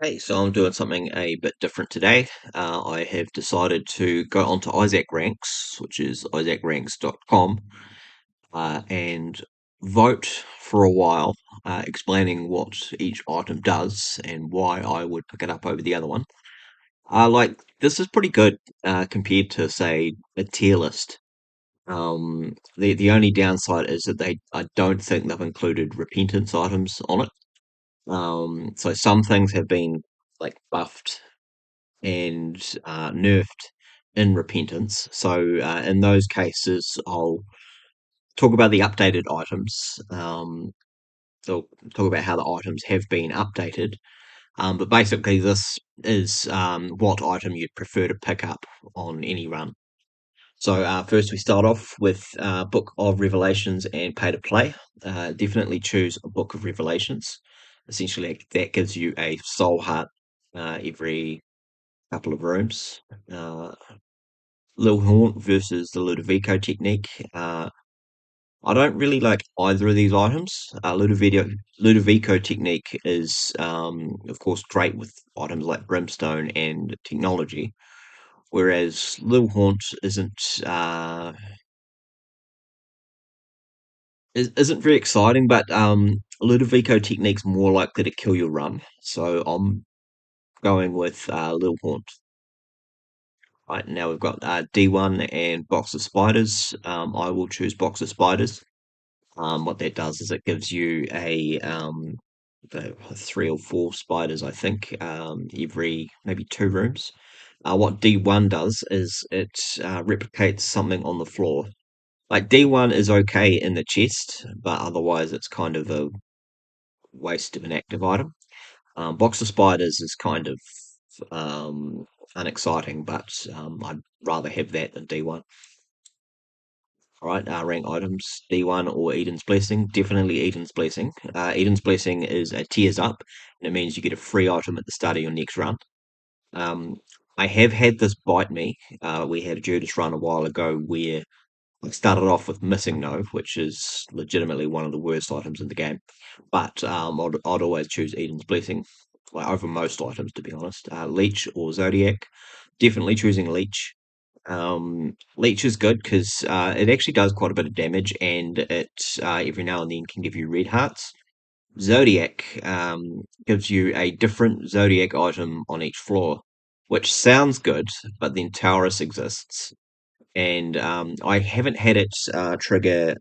Hey, so I'm doing something a bit different today. I have decided to go onto Isaac Ranks, which is isaacranks.com, and vote for a while, explaining what each item does and why I would pick it up over the other one. This is pretty good compared to, say, a tier list. The only downside is that I don't think they've included repentance items on it. So some things have been like buffed and nerfed in Repentance. So in those cases, I'll talk about the updated items. So talk about how the items have been updated. But basically, this is what item you'd prefer to pick up on any run. So first, we start off with Book of Revelations and Pay to Play. Definitely choose a Book of Revelations. Essentially, that gives you a soul heart every couple of rooms. Uh, Lil Haunt versus the Ludovico technique. I don't really like either of these items. Ludovico technique is, of course, great with items like Brimstone and technology, whereas Lil Haunt isn't very exciting. But Ludovico technique's more likely to kill your run, so I'm going with Lil Haunt. Right, now we've got D1 and Box of Spiders. I will choose Box of Spiders. What that does is it gives you three or four spiders, I think, every maybe two rooms. What D1 does is it replicates something on the floor. Like D1 is okay in the chest, but otherwise it's kind of a waste of an active item. Box of Spiders is kind of um, unexciting, but I'd rather have that than D1. All right, rank items D1 or Eden's Blessing. Definitely Eden's Blessing. Eden's Blessing is a tiers up, and it means you get a free item at the start of your next run. Um, I have had this bite me. We had a Judas run a while ago where I started off with Missing No, which is legitimately one of the worst items in the game. But I'd always choose Eden's Blessing, like over most items, to be honest. Leech or Zodiac. Definitely choosing Leech. Leech is good because it actually does quite a bit of damage, and it every now and then can give you red hearts. Zodiac gives you a different Zodiac item on each floor, which sounds good, but then Taurus exists, and I haven't had it trigger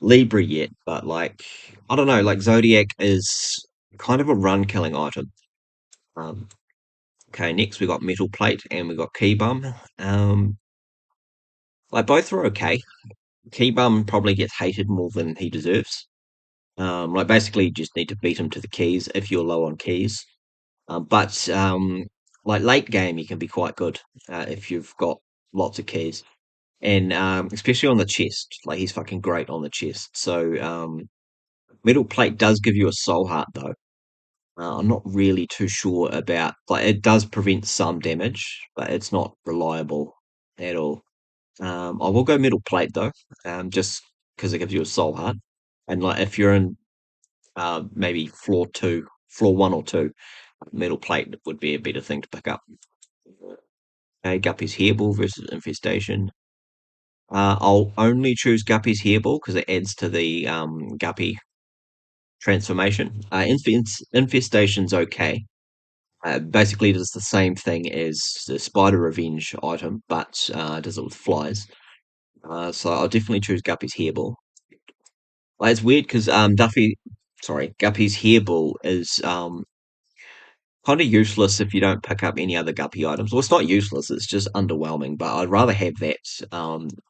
Libra yet, but like I don't know, like Zodiac is kind of a run killing item. Um, okay, next we got Metal Plate and we got Key Bum. Like both are okay. Keybum probably gets hated more than he deserves. Like basically, you just need to beat him to the keys if you're low on keys. But like late game, he can be quite good if you've got lots of keys, and especially on the chest. Like he's fucking great on the chest. So metal plate does give you a soul heart though. I'm not really too sure about like it does prevent some damage, but it's not reliable at all. I will go middle plate though, just because it gives you a soul heart. And like if you're in maybe floor one or two, middle plate would be a better thing to pick up. Okay, Guppy's Hairball versus Infestation. I'll only choose Guppy's Hairball because it adds to the Guppy transformation. Infestation's okay. Basically, it does the same thing as the Spider Revenge item, but does it with flies. So I'll definitely choose Guppy's Hairball. Like, it's weird because Guppy's hairball is kind of useless if you don't pick up any other Guppy items. Well, it's not useless; it's just underwhelming. But I'd rather have that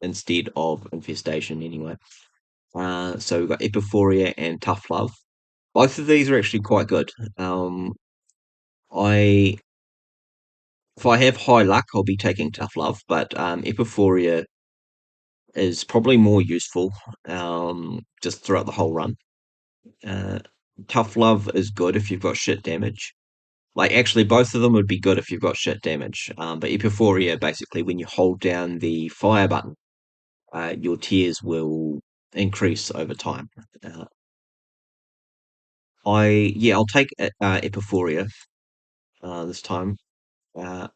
instead of Infestation anyway. So we've got Epiphoria and Tough Love. Both of these are actually quite good. I If I have high luck, I'll be taking Tough Love, but Epiphoria is probably more useful just throughout the whole run. Uh, Tough Love is good if you've got shit damage. Like, actually, both of them would be good if you've got shit damage. But Epiphoria, basically, when you hold down the fire button, your tears will increase over time. Uh, I'll take Epiphoria. this time. Uh,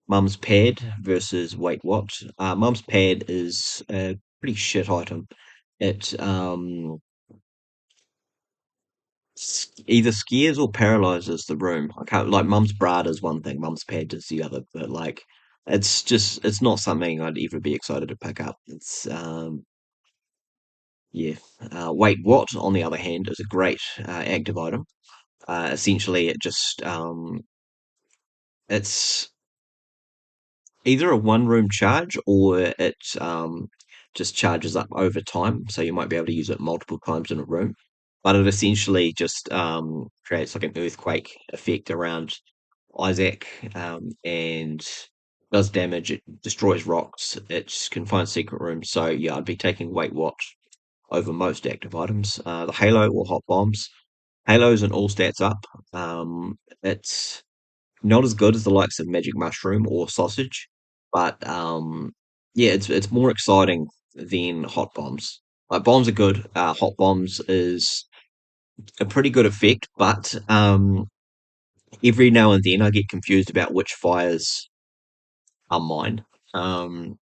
Mum's Pad versus Wait What. Mum's Pad is a pretty shit item. It either scares or paralyzes the room. I can't like Mum's Brad is one thing, Mum's Pad is the other, but like it's not something I'd ever be excited to pick up. Yeah. Wait What, on the other hand, is a great active item. Essentially, it's either a one room charge or it just charges up over time. So you might be able to use it multiple times in a room. But it essentially just creates like an earthquake effect around Isaac and does damage. It destroys rocks. It can find secret rooms. So yeah, I'd be taking Weight Watch over most active items. The Halo or Hot Bombs. Halo's an all stats up. It's not as good as the likes of Magic Mushroom or Sausage, but yeah, it's more exciting than Hot Bombs. Like bombs are good. Hot Bombs is a pretty good effect, but every now and then I get confused about which fires are mine. Um,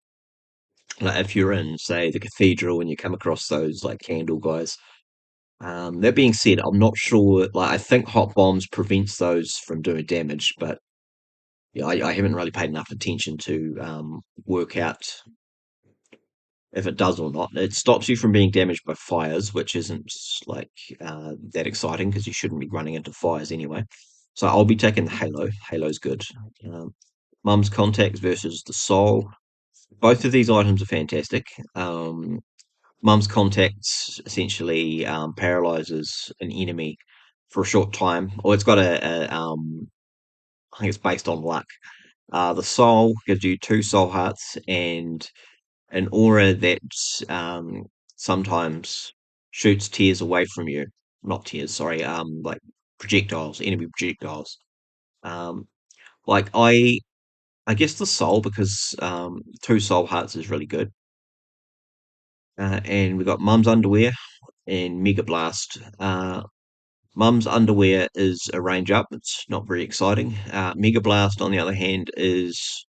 like if you're in, say, the cathedral and you come across those like candle guys. That being said, I'm not sure. Like I think Hot Bombs prevents those from doing damage, but yeah, I haven't really paid enough attention to work out if it does or not. It stops you from being damaged by fires, which isn't like that exciting because you shouldn't be running into fires anyway. So I'll be taking the Halo. Halo's good. Um, Mum's Contacts versus the Soul. Both of these items are fantastic. Mum's Contacts essentially paralyzes an enemy for a short time, or it's got I think it's based on luck. The Soul gives you two Soul Hearts and an aura that um, sometimes shoots tears away from you. Not tears, sorry. Like projectiles, enemy projectiles. Um, like I guess the soul because two soul hearts is really good. And we got Mum's Underwear and Mega Blast. Mum's Underwear is a range up. It's not very exciting. Mega Blast, on the other hand, is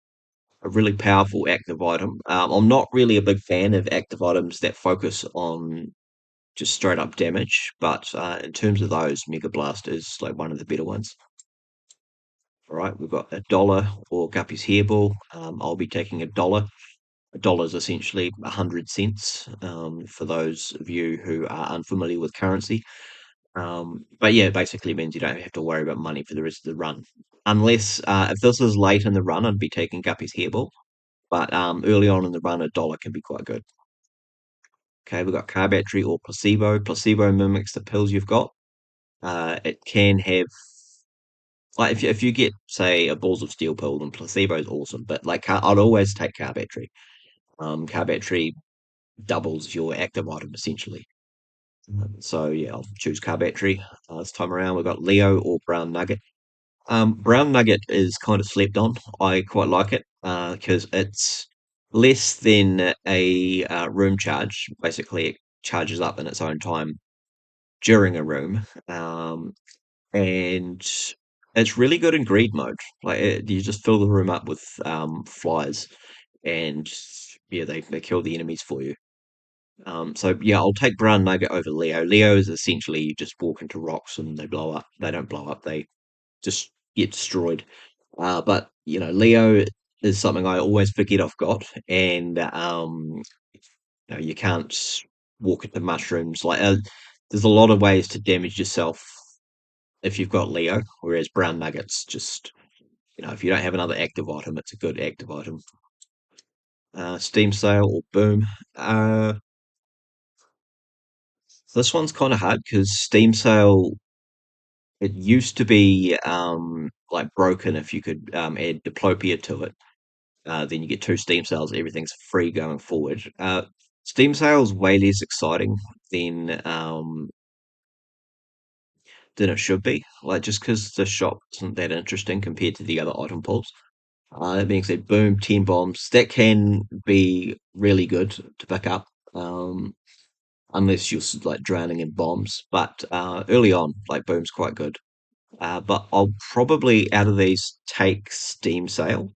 a really powerful active item. I'm not really a big fan of active items that focus on just straight up damage, but in terms of those, Mega Blast is like one of the better ones. All right, we've got a dollar or Guppy's Hairball. I'll be taking a dollar. A dollar is essentially 100 cents for those of you who are unfamiliar with currency. But yeah, it basically means you don't have to worry about money for the rest of the run. Unless, if this is late in the run, I'd be taking Guppy's Hairball. But early on in the run, a dollar can be quite good. Okay, we've got car battery or placebo. Placebo mimics the pills you've got. It can have like if you get say a balls of steel pill, then placebo is awesome. But like I'd always take car battery. Car battery doubles your active item essentially. So yeah, I'll choose car battery. This time around, we've got Leo or brown nugget. Brown nugget is kind of slept on. I quite like it because it's less than a room charge. Basically, it charges up in its own time during a room, and it's really good in greed mode. Like you just fill the room up with flies, and yeah, they kill the enemies for you. So yeah, I'll take brown nugget over Leo. Leo is essentially you just walk into rocks and they blow up. They don't blow up. They just get destroyed. But you know, Leo is something I always forget I've got, and you know, you can't walk into mushrooms. Like, there's a lot of ways to damage yourself if you've got Leo, whereas brown nuggets just, you know, if you don't have another active item, it's a good active item. Steam sale or boom. This one's kind of hard because Steam sale it used to be like broken if you could add diplopia to it. Then you get two Steam sales. Everything's free going forward. Steam sales way less exciting than than it should be. Like just because the shop isn't that interesting compared to the other item pools. That being said, boom, 10 bombs. That can be really good to pick up, unless you're like drowning in bombs. But early on, like boom's quite good. But I'll probably out of these take Steam Sale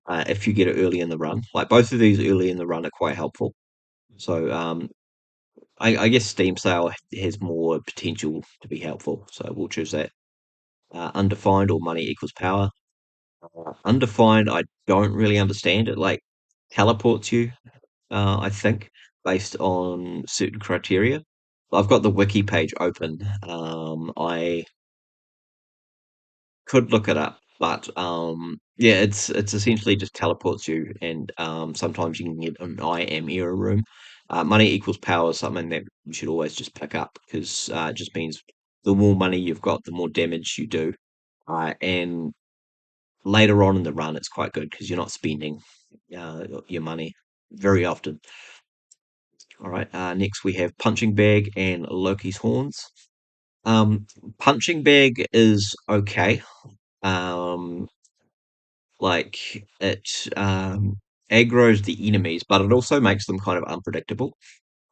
if you get it early in the run. Like both of these early in the run are quite helpful. So I guess Steam Sale has more potential to be helpful. So we'll choose that. Undefined or money equals power. Undefined, I don't really understand it. Like teleports you, I think, based on certain criteria. I've got the wiki page open. I could look it up, but yeah, it's essentially just teleports you, and sometimes you can get an I am error room. Money equals power is something that you should always just pick up because it just means the more money you've got, the more damage you do. And later on in the run, it's quite good because you're not spending your money very often. All right. Next we have punching bag and Loki's horns. Um, Punching bag is okay. Um, like it aggroes the enemies, but it also makes them kind of unpredictable.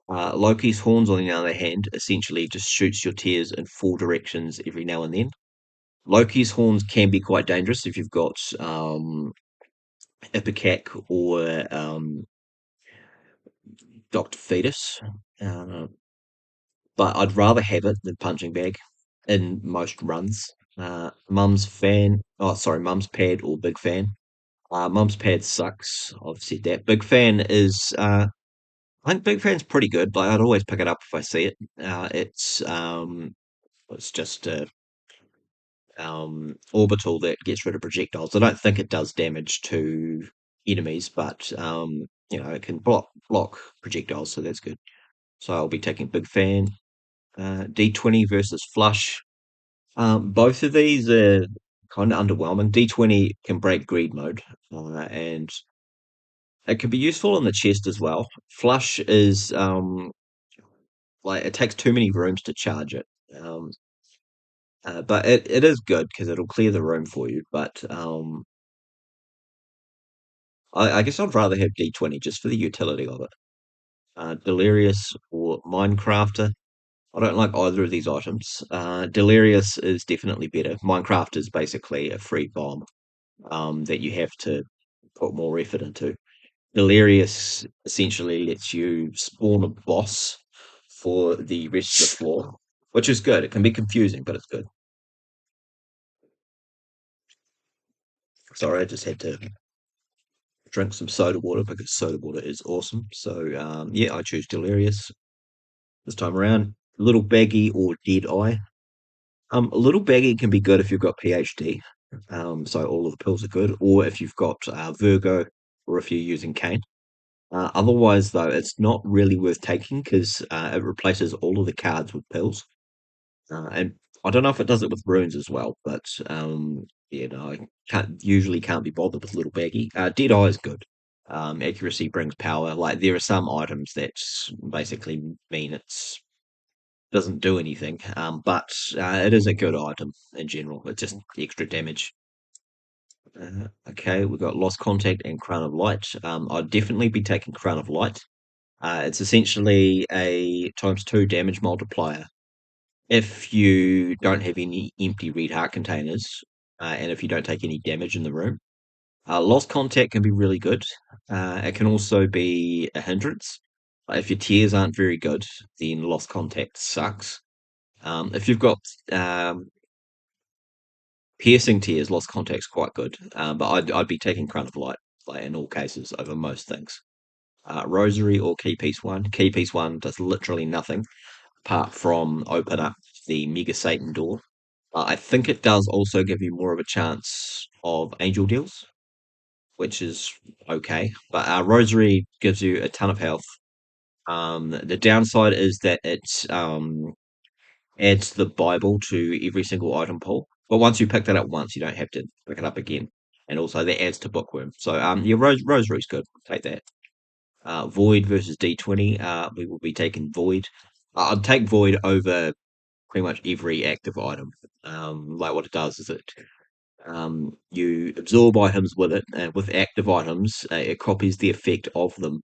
Loki's horns, on the other hand, essentially just shoots your tears in four directions every now and then. Loki's horns can be quite dangerous if you've got Ipecac or Dr. Fetus. Uh, but I'd rather have it than punching bag in most runs. Mum's pad or big fan. Mum's pad sucks. I've said that. Big fan is. I think big fan's pretty good. Like I'd always pick it up if I see it. It's just a orbital that gets rid of projectiles. I don't think it does damage to enemies, but it can block projectiles, so that's good. So I'll be taking big fan. D20 versus flush. Both of these are kind of underwhelming. D20 can break greed mode, and it can be useful in the chest as well. Flush is like it takes too many rooms to charge it. Um, but it is good because it'll clear the room for you. But I guess I'd rather have D20 just for the utility of it. Delirious or Minecrafter. I don't like either of these items. Delirious is definitely better. Minecraft is basically a free bomb that you have to put more effort into. Delirious essentially lets you spawn a boss for the rest of the floor, which is good. It can be confusing, but it's good. Sorry, I just had to drink some soda water because soda water is awesome. So yeah, I choose Delirious this time around. Little Baggy or Dead Eye. A little Baggy can be good if you've got PhD. So all of the pills are good, or if you've got Virgo, or if you're using Cane. Otherwise, though, it's not really worth taking because it replaces all of the cards with pills. And I don't know if it does it with runes as well, but I can't be bothered with little baggy. Dead eye is good. Accuracy brings power. Like there are some items that basically mean it's doesn't do anything, but it is a good item in general. It's just extra damage. Okay, we've got Lost Contact and Crown of Light. I'd definitely be taking Crown of Light. It's essentially a times two damage multiplier if you don't have any empty red heart containers, and if you don't take any damage in the room. Lost contact can be really good. It can also be a hindrance. If your tears aren't very good, then lost contact sucks. If you've got um, piercing tears, lost contact's quite good. But I'd be taking Crown of Light like, in all cases over most things. Rosary or Key Piece 1. Key Piece 1 does literally nothing apart from open up the Mega Satan door. I think it does also give you more of a chance of angel deals, which is okay. But Rosary gives you a ton of health. The downside is that it adds the Bible to every single item pool. But once you pick that up once, you don't have to pick it up again. And also that adds to Bookworm. So yeah, Rosary's good. Take that. Void versus D20. We will be taking Void. I'd take Void over pretty much every active item. Like what it does is you absorb items with it, and with active items, it copies the effect of them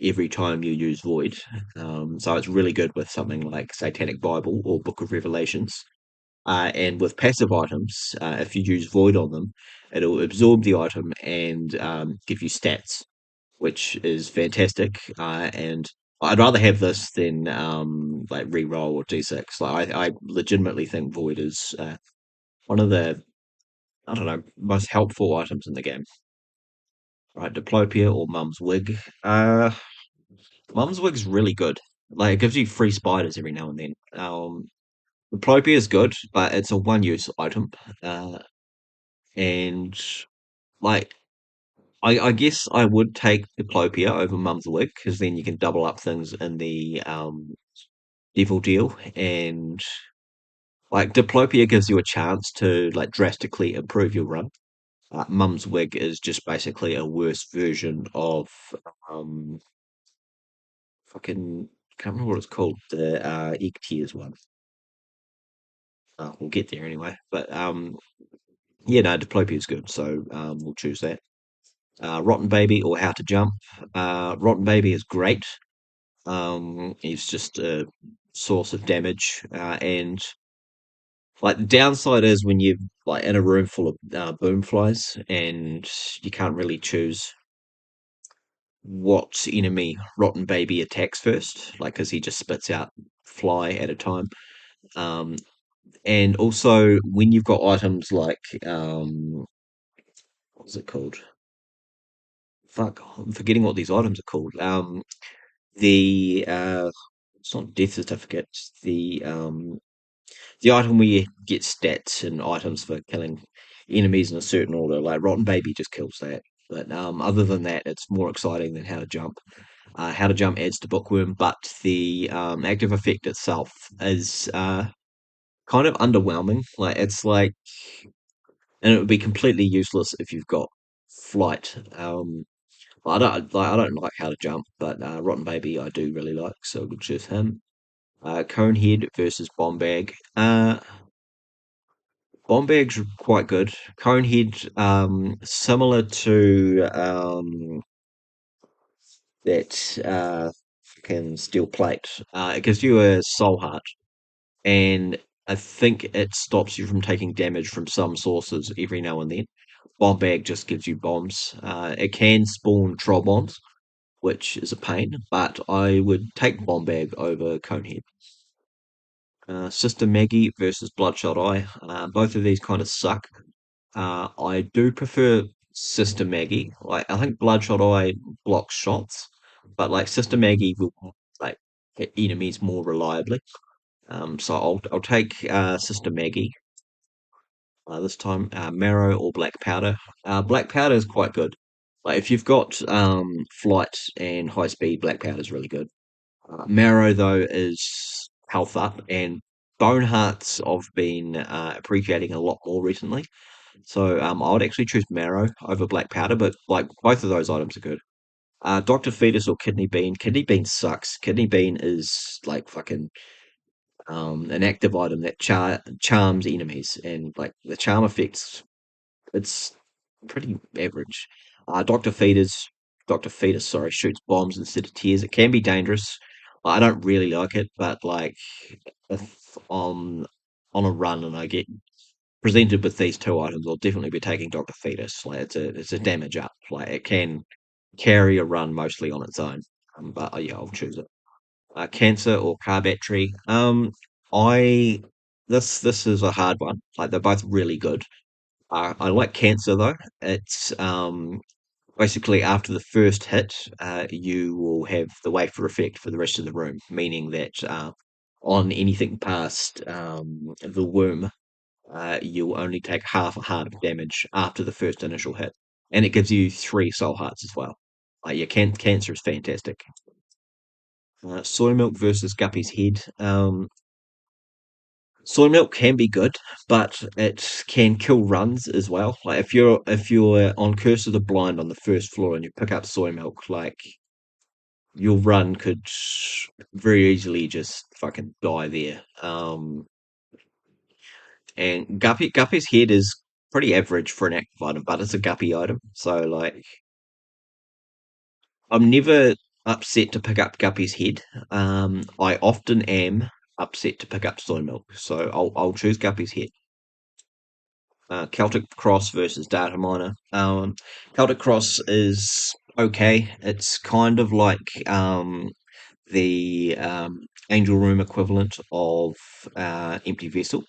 every time you use Void. So it's really good with something like Satanic Bible or Book of Revelations. And with passive items, if you use Void on them, it'll absorb the item and give you stats, which is fantastic. And I'd rather have this than like reroll or D6. Like I legitimately think Void is one of the, I don't know, most helpful items in the game. Right, Diplopia or Mum's Wig. Mum's Wig's really good. Like it gives you free spiders every now and then. Diplopia is good, but it's a one-use item. Uh, and like I guess I would take Diplopia over Mum's Wig because then you can double up things in the Devil Deal, and like Diplopia gives you a chance to like drastically improve your run. Mum's Wig is just basically a worse version of um fucking can't remember what it's called, the Egg Tears one. We'll get there anyway. But yeah, no, Diplopia is good, so we'll choose that. Rotten Baby or How to Jump. Rotten Baby is great. He's just a source of damage, and like the downside is when you're like in a room full of boom flies and you can't really choose what enemy Rotten Baby attacks first, like because he just spits out fly at a time. Um, and also when you've got items like what's it called? Fuck, I'm forgetting what these items are called. The it's not death certificates. The item where you get stats and items for killing enemies in a certain order. Like Rotten Baby just kills that. But other than that, it's more exciting than How to Jump. How to Jump adds to Bookworm, but the active effect itself is kind of underwhelming. Like it's like, and it would be completely useless if you've got flight. I don't like How to Jump, but Rotten Baby I do really like, so we'll choose him. Conehead versus Bombag. Bombag's quite good. Conehead, similar to that fucking steel plate. It gives you a soul heart, and I think it stops you from taking damage from some sources every now and then. Bombag just gives you bombs. It can spawn troll bombs, which is a pain, but I would take Bombag over Conehead. Sister Maggie versus Bloodshot Eye. Both of these kind of suck. I do prefer Sister Maggie. Like I think Bloodshot Eye blocks shots, but like Sister Maggie will like hit enemies more reliably. So I'll take Sister Maggie this time. Marrow or Black Powder. Black Powder is quite good. Like if you've got flight and high speed, Black Powder is really good. Marrow though is health up, and Bone Hearts I've been appreciating a lot more recently. So I would actually choose Marrow over Black Powder, but like both of those items are good. Dr. Fetus or Kidney Bean. Kidney Bean sucks. Kidney Bean is like fucking an active item that charms enemies, and like the charm effects, it's pretty average. Dr. Fetus, sorry, shoots bombs instead of tears. It can be dangerous. I don't really like it, but like if on a run and I get presented with these two items, I'll definitely be taking Dr. Fetus. Like it's a damage up. Like it can carry a run mostly on its own. But yeah, I'll choose it. Cancer or car battery. I this is a hard one. Like they're both really good. I like cancer though. It's basically after the first hit, you will have the wafer effect for the rest of the room, meaning that on anything past the womb, you'll only take half a heart of damage after the first initial hit, and it gives you three soul hearts as well. Like your cancer is fantastic. Soy milk versus Guppy's head. Soy milk can be good, but it can kill runs as well. Like if you're on Curse of the Blind on the first floor and you pick up soy milk, like your run could very easily just fucking die there. And Guppy's head is pretty average for an active item, but it's a Guppy item, so like I'm never upset to pick up Guppy's head. I often am, upset to pick up soy milk. So I'll choose Guppy's Head. Celtic Cross versus Data Miner. Celtic Cross is okay. It's kind of like the Angel Room equivalent of Empty Vessel,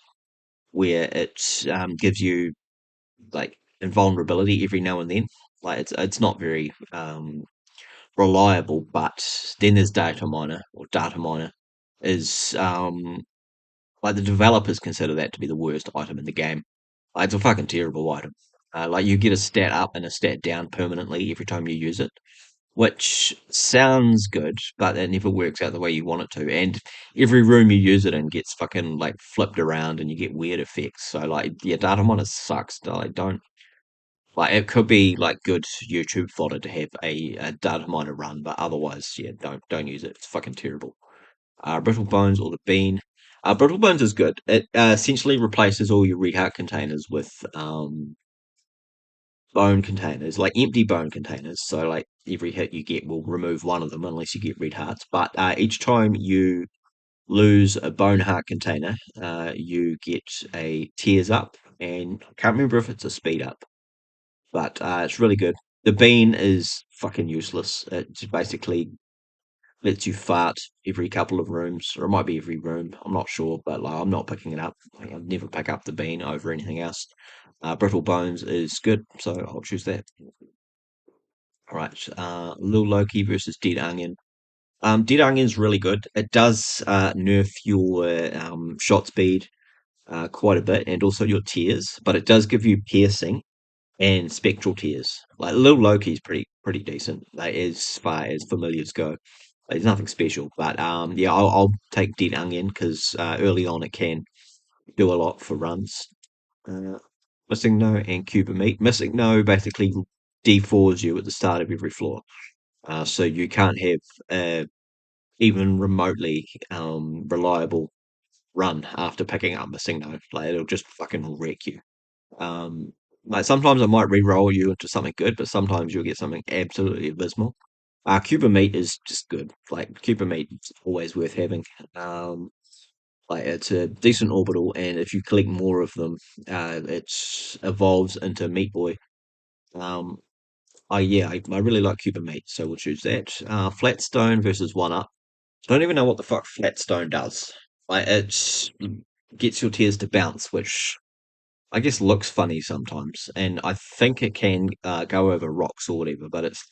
where it gives you like invulnerability every now and then. Like it's not very reliable, but then there's Data Miner or Data Miner is like the developers consider that to be the worst item in the game. Like, it's a fucking terrible item. Like you get a stat up and a stat down permanently every time you use it, which sounds good, but it never works out the way you want it to. And every room you use it in gets fucking like flipped around, and you get weird effects. So like, yeah, data miner sucks. Like, don't like it could be like good YouTube fodder to have a data miner run, but otherwise, yeah, don't use it. It's fucking terrible. Brittle Bones or the Bean. Brittle Bones is good. It essentially replaces all your Red Heart containers with bone containers, like empty bone containers. So, like every hit you get will remove one of them unless you get Red Hearts. But each time you lose a Bone Heart container, you get a Tears Up, and I can't remember if it's a Speed Up, but it's really good. The Bean is fucking useless. It just basically lets you fart every couple of rooms, or it might be every room. I'm not sure, but like, I'm not picking it up. Like, I'd never pick up the bean over anything else. Brittle Bones is good, so I'll choose that. All right, Lil Loki versus Dead Onion. Dead Onion's really good. It does nerf your shot speed quite a bit, and also your tears, but it does give you piercing and spectral tears. Like Lil Loki's pretty decent, like, as far as familiars go. It's nothing special, but yeah, I'll take Dead Onion because early on it can do a lot for runs. Uh, Missing No and Cuba Meat. Missing No basically D4s you at the start of every floor, so you can't have even remotely reliable run after picking up Missing No. Like, it'll just fucking wreck you. Um, like sometimes it might re-roll you into something good, but sometimes you'll get something absolutely abysmal. Cuba Meat is just good. Like Cuba Meat is always worth having. Um, like it's a decent orbital, and if you collect more of them, it evolves into Meat Boy. Um, yeah, I really like Cuba Meat, so we'll choose that. Flatstone versus One Up. I don't even know what the fuck Flatstone does. Like it gets your tears to bounce, which I guess looks funny sometimes, and I think it can go over rocks or whatever. But it's,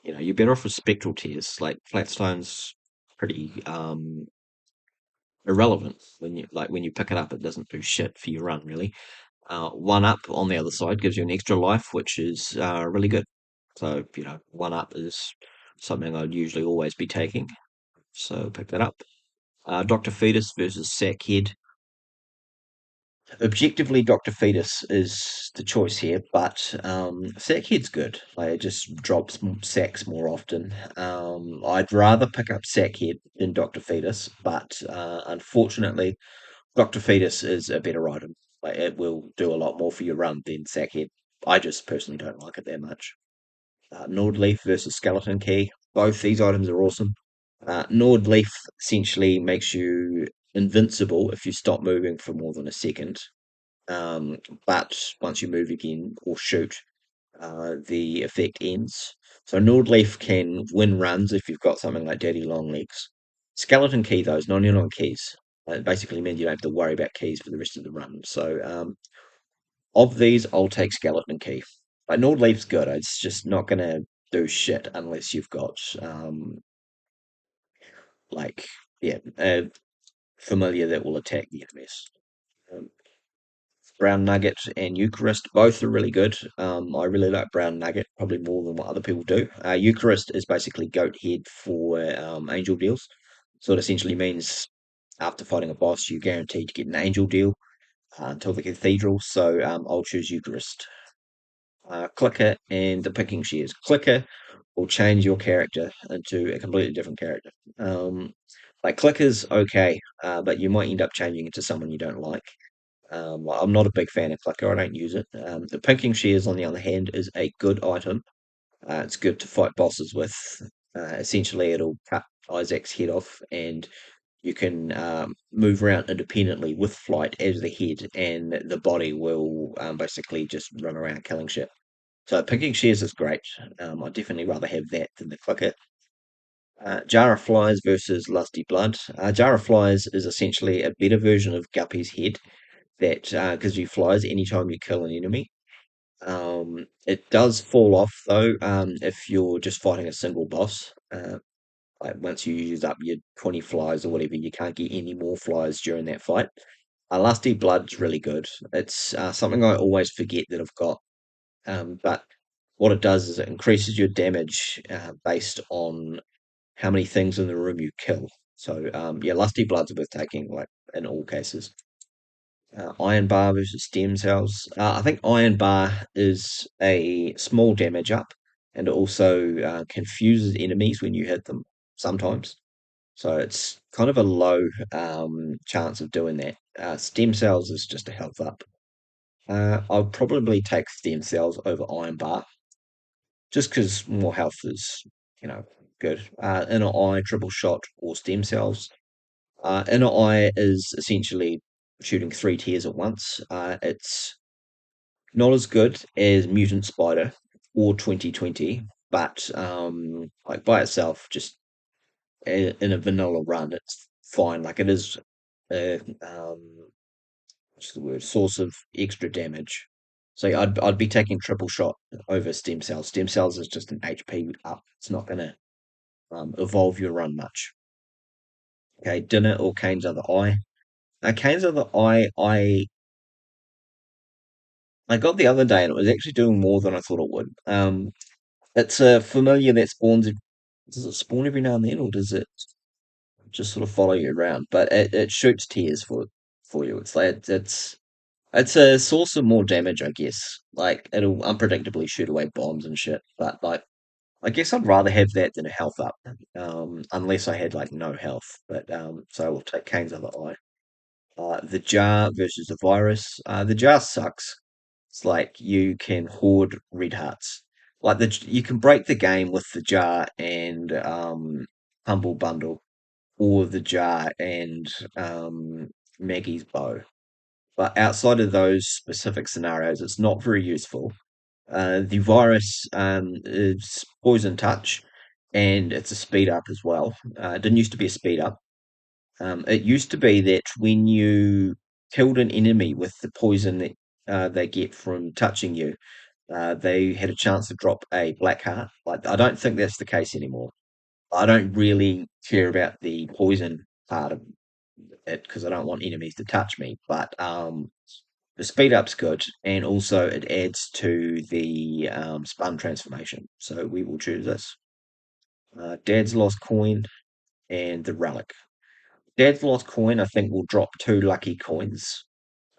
you're better off with spectral tears. Like Flatstone's pretty irrelevant when you pick it up. It doesn't do shit for your run really. One up on the other side gives you an extra life, which is really good. So one up is something I'd usually always be taking. So pick that up. Doctor Fetus versus Sackhead. Objectively, Doctor Fetus is the choice here, but Sackhead's good. Like, it just drops sacks more often. I'd rather pick up Sackhead than Doctor Fetus, but unfortunately, Doctor Fetus is a better item. Like, it will do a lot more for your run than Sackhead. I just personally don't like it that much. Nordleaf versus Skeleton Key. Both these items are awesome. Nordleaf essentially makes you invincible if you stop moving for more than a second. Um, but once you move again or shoot, the effect ends. So Nordleaf can win runs if you've got something like Daddy Longlegs. Skeleton Key, though, is 99 keys. It basically means you don't have to worry about keys for the rest of the run. So of these, I'll take Skeleton Key. Like, Nordleaf's good. It's just not going to do shit unless you've got, like, yeah, a familiar that will attack the enemies. Um, Brown Nugget and Eucharist, both are really good. I really like Brown Nugget, probably more than what other people do. Eucharist is basically goat head for angel deals. So it essentially means after fighting a boss, you're guaranteed to get an angel deal until the cathedral. So I'll choose Eucharist. Clicker and the picking shears. Clicker will change your character into a completely different character. Like Clicker's okay, but you might end up changing it to someone you don't like. I'm not a big fan of Clicker. I don't use it. The pinking shears, on the other hand, is a good item. It's good to fight bosses with. Essentially, it'll cut Isaac's head off, and You can move around independently with flight as the head, and the body will basically just run around killing shit. So picking shares is great. I'd definitely rather have that than the clicker. Jar of Flies versus Lusty Blood. Jar of Flies is essentially a better version of Guppy's Head that gives you flies anytime you kill an enemy. It does fall off though if you're just fighting a single boss. Like once you use up your 20 flies or whatever, you can't get any more flies during that fight. Lusty Blood's really good. It's something I always forget that I've got. But what it does is it increases your damage based on how many things in the room you kill. So yeah, Lusty Blood's worth taking, like in all cases. Iron Bar versus Stem Cells. I think Iron Bar is a small damage up, and it also confuses enemies when you hit them sometimes. So it's kind of a low chance of doing that. Stem Cells is just a health up. I'll probably take Stem Cells over Iron Bar, just because more health is, you know, good. Inner Eye, Triple Shot, or Stem Cells. Inner Eye is essentially shooting three tiers at once. It's not as good as Mutant Spider or 2020, but like by itself, just in a vanilla run, it's fine. Like it is a what's the word, source of extra damage. So yeah, I'd be taking triple shot over stem cells. Stem cells is just an HP up. It's not going to evolve your run much. Okay, dinner or Kane's other eye. Kane's other eye, I got the other day and it was actually doing more than I thought it would. It's a familiar that spawns. Does it spawn every now and then, or does it just sort of follow you around? But it shoots tears for you. It's like it's a source of more damage, I guess. Like it'll unpredictably shoot away bombs and shit. But like, I guess I'd rather have that than a health up. Unless I had like no health. But so I will take Kane's other eye. The jar versus the virus. The jar sucks. It's like you can hoard red hearts. Like you can break the game with the jar and humble bundle, or the jar and Maggie's bow. But outside of those specific scenarios, it's not very useful. The virus is poison touch, and it's a speed up as well. It didn't used to be a speed up. It used to be that when you killed an enemy with the poison that they get from touching you, they had a chance to drop a black heart. Like I don't think that's the case anymore. I don't really care about the poison part of it because I don't want enemies to touch me. But the speed up's good, and also it adds to the spun transformation. So we will choose this. Dad's lost coin and the relic. Dad's lost coin, I think, will drop two lucky coins.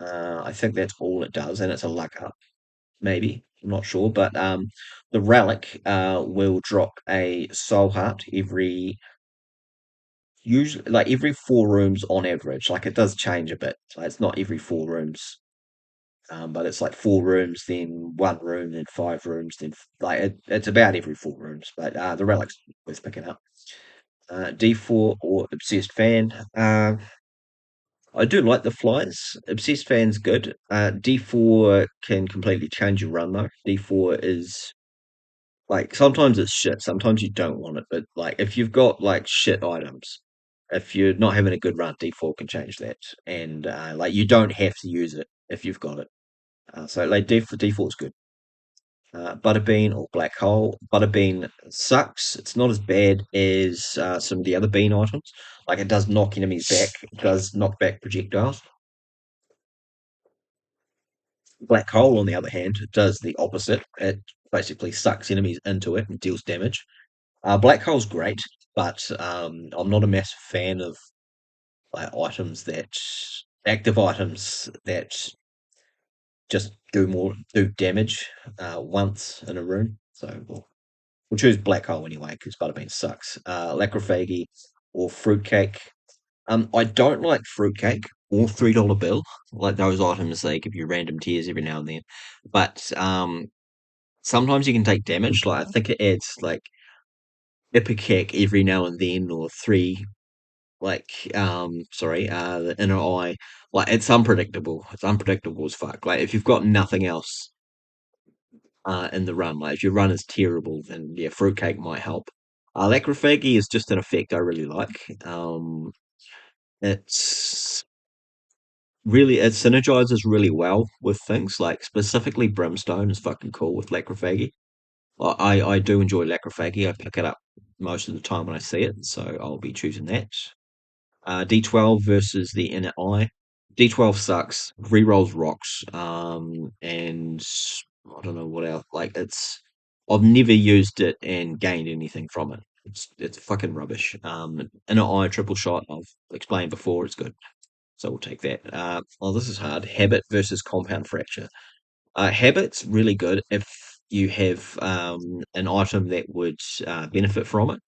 I think that's all it does, and it's a luck up, maybe. I'm not sure, but the relic will drop a soul heart every usually like every 4 rooms on average. Like it does change a bit. So it's not every 4 rooms, but it's like 4 rooms, then 1 room, then 5 rooms, then like it's about every 4 rooms. But the relic's worth picking up. D4 or Obsessed Fan. I do like the flies. Obsessed Fan's good. D4 can completely change your run though. D4 is like sometimes it's shit, sometimes you don't want it, but like if you've got like shit items, if you're not having a good run, D4 can change that, and like you don't have to use it if you've got it. So like D4 is good. Butterbean or Black Hole. Butterbean sucks. It's not as bad as some of the other bean items. Like it does knock enemies back. It does knock back projectiles. Black Hole, on the other hand, does the opposite. It basically sucks enemies into it and deals damage. Black Hole's great, but I'm not a massive fan of items that active items that just do damage once in a room. So we'll choose Black Hole anyway because Butterbean sucks. Lacrophagy or Fruitcake. I don't like Fruitcake or $3 bill. Like those items, they give you random tears every now and then. But sometimes you can take damage. Like I think it adds like Ipecac every now and then, or three. sorry, the inner eye, like it's unpredictable. It's unpredictable as fuck. Like if you've got nothing else in the run, like if your run is terrible, then yeah, fruitcake might help. Lacrophagy is just an effect I really like. It's it synergizes really well with things like specifically brimstone is fucking cool with lacrophagy. I do enjoy lacrophagy. I pick it up most of the time when I see it, so I'll be choosing that. D12 versus the inner eye. D12 sucks. Rerolls rocks. And I don't know what else. Like I've never used it and gained anything from it. It's fucking rubbish. Inner eye triple shot. I've explained before. It's good, so we'll take that. Oh, this is hard. Habit versus compound fracture. Habit's really good if you have an item that would benefit from it.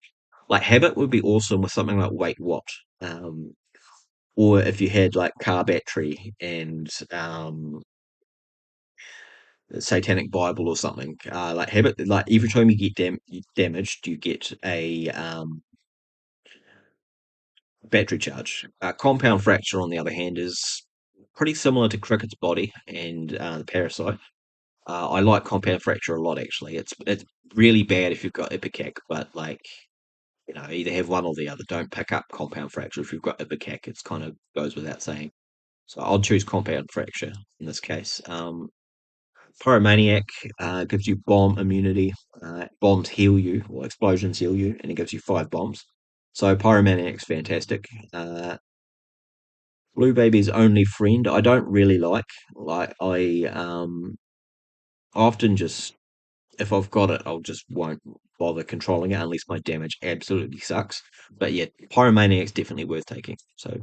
Like habit would be awesome with something like wait what. Um, or if you had like car battery and satanic bible or something like habit, like every time you get damaged you get a battery charge. Compound fracture on the other hand is pretty similar to cricket's body and the parasite. I like compound fracture a lot actually. It's really bad if you've got ipecac, but like either have one or the other. Don't pick up compound fracture if you've got ipecac. It's kind of goes without saying. So I'll choose compound fracture in this case. Pyromaniac gives you bomb immunity. Bombs heal you, or explosions heal you, and it gives you 5 bombs. So Pyromaniac's fantastic. Blue Baby's only friend I don't really like. Like I often just if I've got it, I'll just won't bother controlling it unless my damage absolutely sucks. But yeah, Pyromaniac's definitely worth taking. So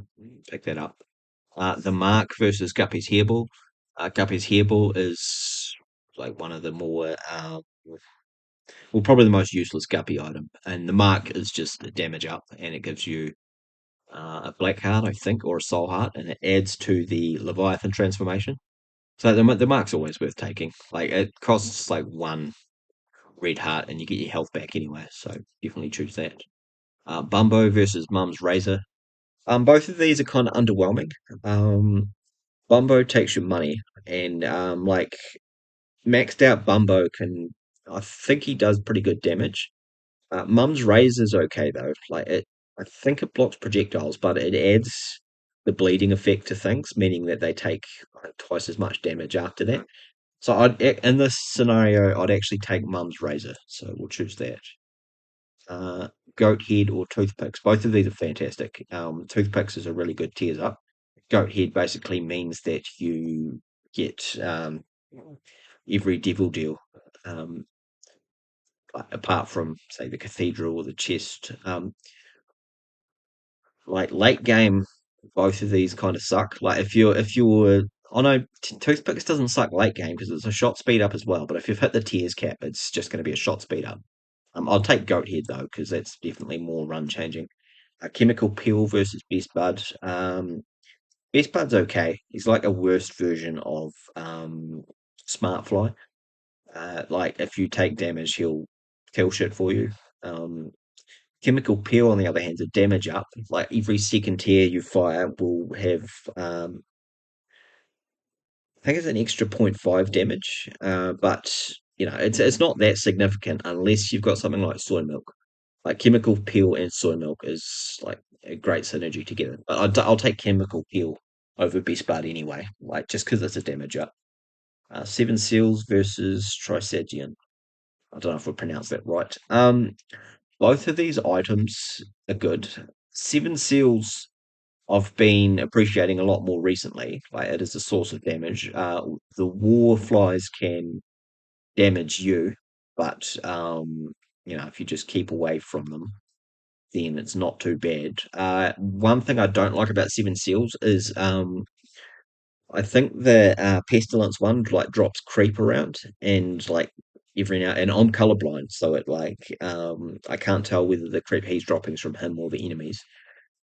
pick that up. The Mark versus Guppy's Hairball. Guppy's Hairball is like one of the more, well, probably the most useless Guppy item. And the Mark is just a damage up, and it gives you a Black Heart, I think, or a Soul Heart, and it adds to the Leviathan transformation. So the Mark's always worth taking. Like it costs like 1 red heart, and you get your health back anyway. So definitely choose that. Bumbo versus Mum's Razor. Both of these are kind of underwhelming. Um, Bumbo takes your money, and like maxed out Bumbo can, I think he does pretty good damage. Mum's Razor is okay though. I think it blocks projectiles, but it adds the bleeding effect to things, meaning that they take twice as much damage after that. So in this scenario, I'd actually take Mum's Razor. So we'll choose that. Goat Head or Toothpicks. Both of these are fantastic. Toothpicks is a really good tears up. Goat Head basically means that you get every devil deal, um, apart from say the cathedral or the chest. Like late game, both of these kind of suck. Like if you're I know Toothpicks doesn't suck late game because it's a shot speed up as well. But if you've hit the tears cap, it's just going to be a shot speed up. I'll take Goat Head though because that's definitely more run changing. Chemical Peel versus Best Bud. Best Bud's okay. He's like a worse version of Smartfly. Like if you take damage, he'll kill shit for you. Um, Chemical Peel, on the other hand, is a damage up. Like every second tier you fire will have, I think it's an extra point 0.5 damage. But it's not that significant unless you've got something like Soy Milk. Like Chemical Peel and Soy Milk is like a great synergy together. But I'll take Chemical Peel over Best Bud anyway, like just because it's a damage up. Seven Seals versus Trisagion. I don't know if I pronounced that right. Both of these items are good. Seven Seals, I've been appreciating a lot more recently. Like it is a source of damage. The war flies can damage you, but if you just keep away from them, then it's not too bad. One thing I don't like about Seven Seals is I think the pestilence one like drops creep around and like every now and I'm colorblind, so it like I can't tell whether the creep he's dropping is from him or the enemies.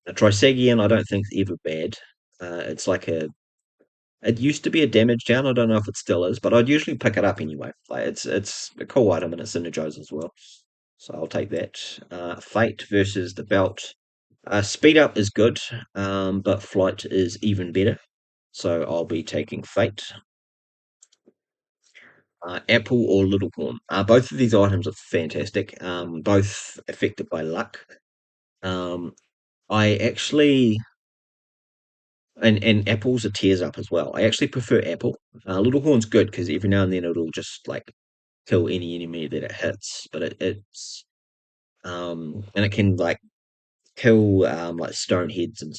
A Trisagion I don't think is ever bad. It's like it used to be a damage down. I don't know if it still is, but I'd usually pick it up anyway. Like it's a cool item and it synergizes as well. So I'll take that. Fate versus the belt. Speed up is good, but flight is even better. So I'll be taking Fate. Apple or Little Horn. Both of these items are fantastic. Both affected by luck. Um, I actually and apples are tears up as well. I actually prefer apple. Little horn's good because every now and then it'll just like kill any enemy that it hits, but it's and it can like kill like stone heads and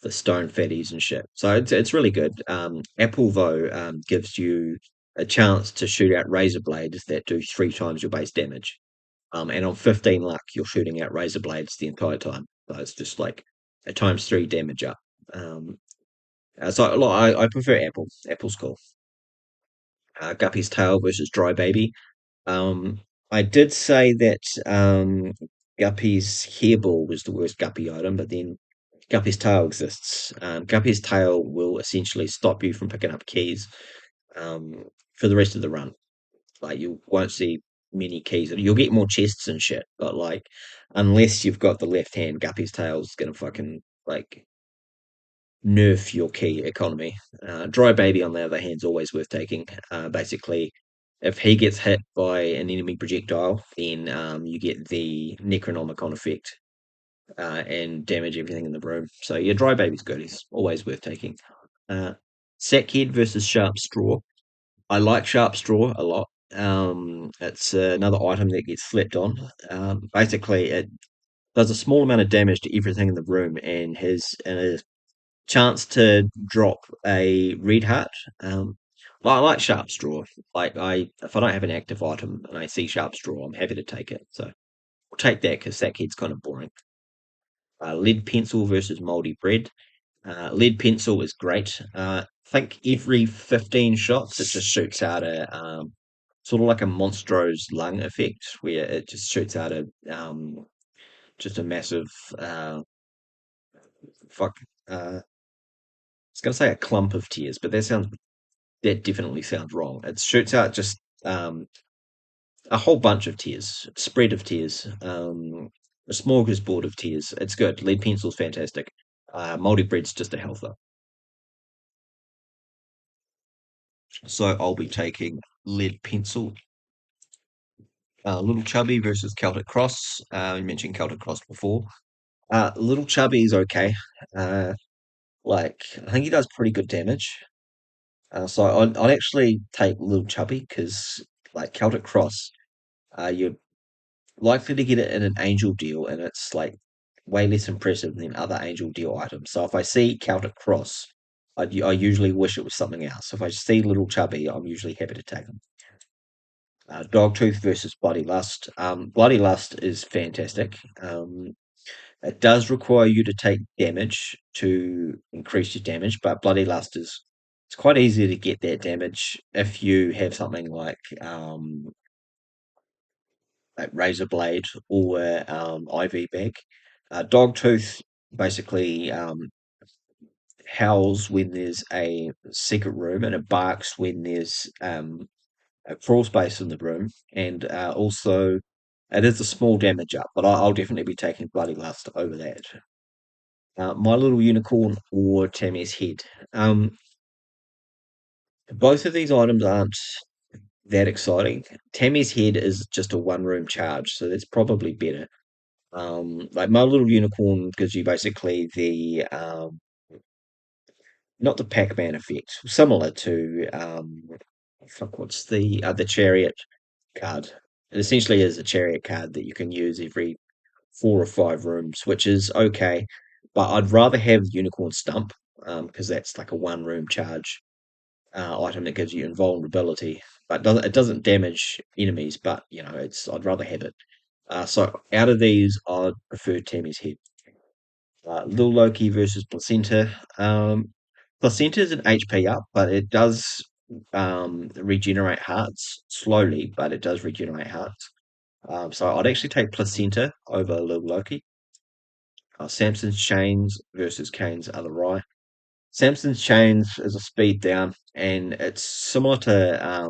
the stone fatties and shit. So it's really good. Apple though gives you a chance to shoot out razor blades that do 3 times your base damage. And on 15 luck, you're shooting out razor blades the entire time. So it's just like a times 3 damage up. Um, so like, I prefer Apple. Apple's cool. Guppy's Tail versus Dry Baby. Um, I did say that Guppy's Hairball was the worst Guppy item, but then Guppy's Tail exists. Guppy's Tail will essentially stop you from picking up keys um, for the rest of the run. Like you won't see many keys. You'll get more chests and shit, but like unless you've got the left hand, Guppy's Tail's gonna fucking like nerf your key economy. Dry Baby, on the other hand, is always worth taking. Basically, if he gets hit by an enemy projectile, then you get the Necronomicon effect and damage everything in the room. So yeah, Dry Baby's good. He's always worth taking. Uh, Sackhead versus Sharp Straw. I like Sharp Straw a lot. It's another item that gets slept on. Basically, it does a small amount of damage to everything in the room and has a chance to drop a red heart. Well, I like Sharp Straw. Like if I don't have an active item and I see Sharp Straw, I'm happy to take it. So I'll take that because Sackhead's kind of boring. Lead Pencil versus Moldy Bread. Lead Pencil is great. I think every 15 shots, it just shoots out a sort of like a Monstro's lung effect, where it just shoots out a just a massive fuck. I was gonna say a clump of tears, but that definitely sounds wrong. It shoots out just a whole bunch of tears, spread of tears, a smorgasbord of tears. It's good. Lead Pencil's fantastic. Moldy Bread's just a healther. So I'll be taking Lead Pencil. Little Chubby versus Celtic Cross. You mentioned Celtic Cross before. Little Chubby is okay. Uh, like I think he does pretty good damage. So I'd actually take Little Chubby because like Celtic Cross, you're likely to get it in an Angel deal, and it's like way less impressive than other Angel deal items. So if I see Celtic Cross, I usually wish it was something else. If I see Little Chubby, I'm usually happy to take him. Dogtooth versus Bloody Lust. Bloody Lust is fantastic. It does require you to take damage to increase your damage, but Bloody Lust is it's quite easy to get that damage if you have something like Razor Blade or IV Bag. Dogtooth basically howls when there's a secret room and it barks when there's a crawl space in the room, and also it is a small damage up, but I'll definitely be taking Bloody Lust over that. My Little Unicorn or Tammy's Head. Um, both of these items aren't that exciting. Tammy's Head is just a one room charge, so that's probably better. Like My Little Unicorn gives you basically the not the Pac-Man effect, similar to fuck, what's the chariot card? It essentially is a chariot card that you can use every 4 or 5 rooms, which is okay. But I'd rather have Unicorn Stump because that's like a one room charge item that gives you invulnerability, but it doesn't damage enemies. But it's I'd rather have it. So out of these, I'd prefer Tammy's Head. Lil Loki versus Placenta. Placenta is an HP up, but it does regenerate hearts slowly, but it does regenerate hearts. So I'd actually take Placenta over Lil Loki. Samson's Chains versus Kane's Other Eye. Samson's Chains is a speed down, and it's similar to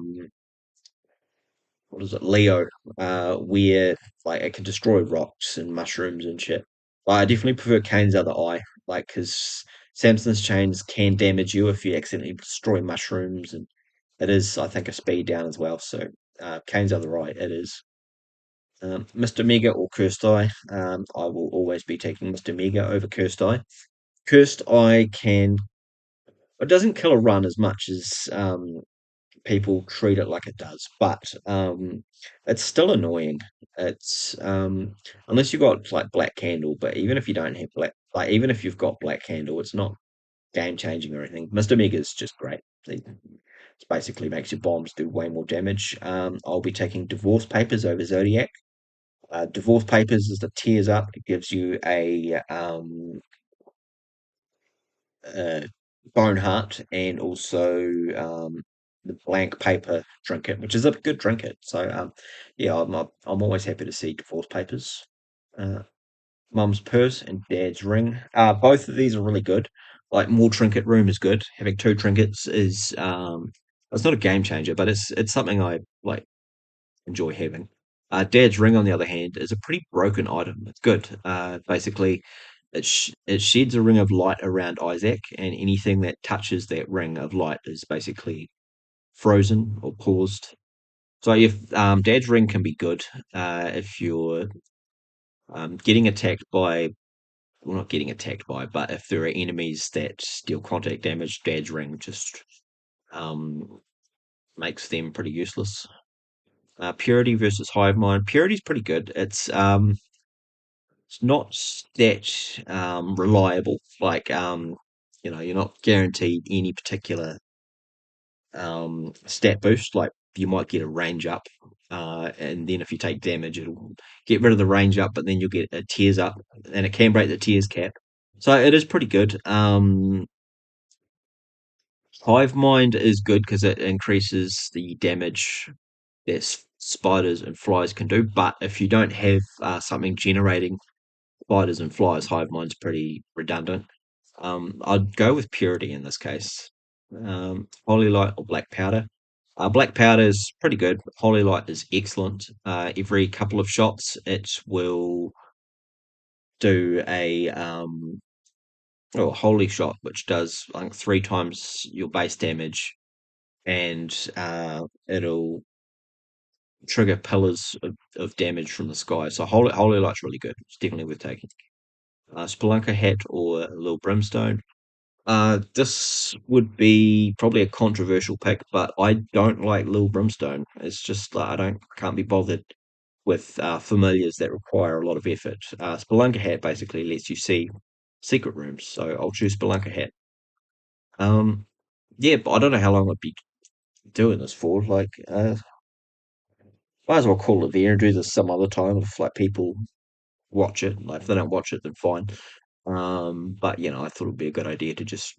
what is it, Leo, where like it can destroy rocks and mushrooms and shit. I definitely prefer Kane's other eye, like because Samson's chains can damage you if you accidentally destroy mushrooms, and it is, I think, a speed down as well. So Kane's other eye, it is. Mr. Mega or Cursed Eye, I will always be taking Mr. Mega over Cursed Eye. Cursed Eye can, it doesn't kill a run as much as people treat it like it does, but it's still annoying. It's unless you've got like Black Candle, but even if you don't have black, like even if you've got Black Candle, it's not game changing or anything. Mr. Mega is just great. It basically makes your bombs do way more damage. I'll be taking Divorce Papers over Zodiac. Divorce Papers is the tears up. It gives you uh, bone heart and also the blank paper trinket, which is a good trinket. So yeah, I'm always happy to see divorce papers. Uh, Mum's purse and dad's ring. Both of these are really good. Like more trinket room is good. Having two trinkets is it's not a game changer, but it's something I like enjoy having. Dad's ring, on the other hand, is a pretty broken item. It's good. Basically, it sheds a ring of light around Isaac, and anything that touches that ring of light is basically frozen or paused. So if Dad's ring can be good if you're getting attacked by, well, not getting attacked by, but if there are enemies that deal contact damage, Dad's ring just um, makes them pretty useless. Purity versus Hive Mind. Purity's pretty good. It's not that reliable. Like you're not guaranteed any particular stat boost. Like you might get a range up, and then if you take damage, it'll get rid of the range up, but then you'll get a tears up, and it can break the tears cap. So it is pretty good. Hive Mind is good because it increases the damage that spiders and flies can do. But if you don't have something generating spiders and flies, Hive Mind's pretty redundant. I'd go with Purity in this case. Holy Light or Black Powder. Black Powder is pretty good. Holy Light is excellent. Every couple of shots, it will do a Holy Shot, which does I think three times your base damage, and it'll trigger pillars of damage from the sky. So Holy Light's really good. It's definitely worth taking. Spelunker Hat or Little Brimstone. This would be probably a controversial pick, but I don't like Lil Brimstone. It's just like can't be bothered with familiars that require a lot of effort. Spelunker Hat basically lets you see secret rooms, so I'll choose Spelunker Hat. Um, yeah, but I don't know how long I'd be doing this for. Like, might as well call it there and do this some other time if like people watch it. Like, if they don't watch it, then fine. But I thought it'd be a good idea to just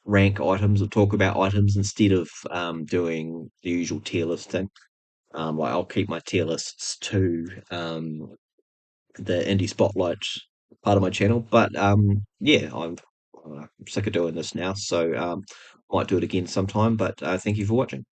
rank items or talk about items instead of doing the usual tier list thing. Like I'll keep my tier lists to the indie spotlight part of my channel. But yeah, I'm sick of doing this now, so might do it again sometime. But thank you for watching.